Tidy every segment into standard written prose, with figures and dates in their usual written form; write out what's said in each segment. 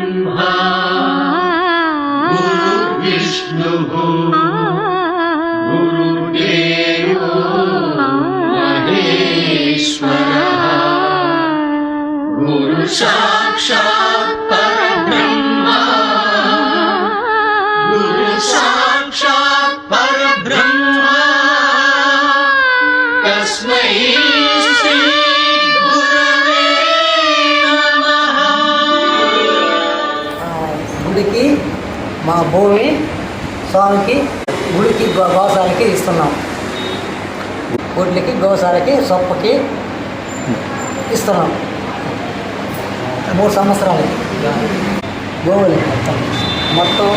ब्रह्मा गुरुर्विष्णुः गुरुदेवो महेश्वरः गुरु साक्षात् परब्रह्मा गुरु साक्षात् परब्रह्मा तस्मै श्री गुरवे नमः। గుడికి మా భూమి స్వామికి గుడికి గోశాలకి ఇస్తున్నాం. గుడ్లకి గోశాలకి సొప్పకి ఇస్తున్నాం. 3 సంవత్సరాలకి గోవులకి మొత్తం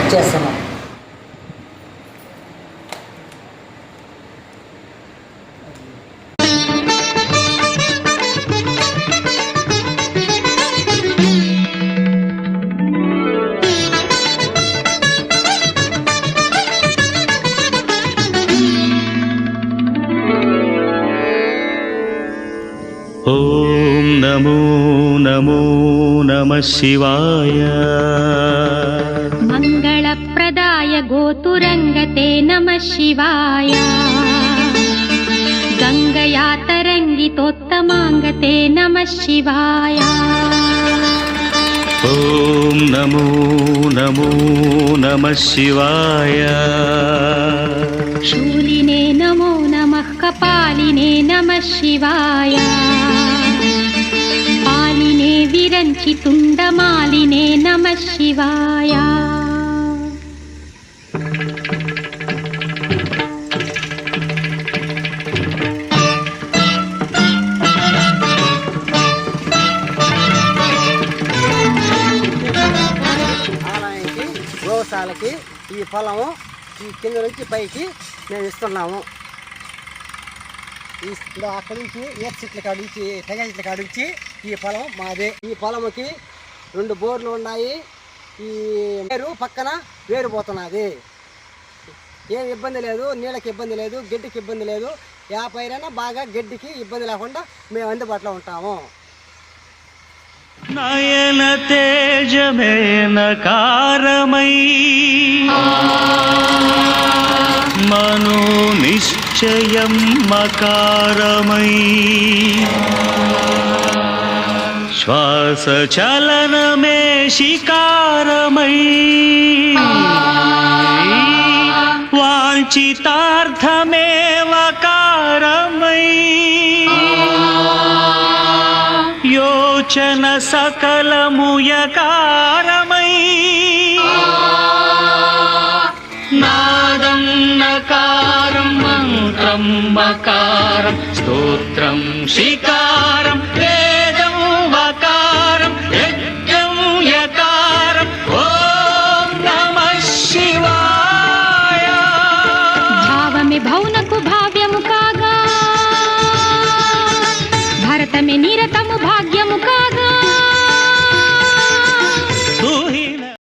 ఇచ్చేస్తున్నాం. ఓం నమో నమో నమః శివాయ. మంగళప్రదాయ గోతురంగతే నమః శివాయ. గంగయా తరంగితోత్తమాంగతే నమః శివాయ. ఓం నమో నమో నమః శివాయ. శూలినే నమో నమః కపాలినే నమః శివాయ. పాలినే విరంచి తుండమాలినే నమః శివాయ. ఆలయానికి గోశాలకి ఈ పొలము ఈ కింద నుంచి పైకి మేము ఇస్తున్నాము. అక్కడి నుంచి ఈత చెట్ల కాడ నుంచి తెగ చెట్ల కాడ నుంచి ఈ పొలం మాదే. ఈ పొలముకి 2 బోర్లు ఉన్నాయి. ఈ వేరు పక్కన వేరు పోతున్నది. ఏం ఇబ్బంది లేదు, నీళ్ళకి ఇబ్బంది లేదు, గడ్డికి ఇబ్బంది లేదు. ఏ పైరైనా బాగా గడ్డికి ఇబ్బంది లేకుండా మేము అందుబాటులో ఉంటాము. నయన తేజమేనకారమై మనో నిశ్చయం మకారమై శ్వాస చలనమే శికారమై వాంఛితార్థమేవ కారమై యోచన సకలముయకారమై నాదం నకారం మంత్రం మకారం స్తోత్రం శికారం వేదం వకారం యజ్ఞం యకారం. ఓం నమః శివాయ. భావమే భౌనకు భావి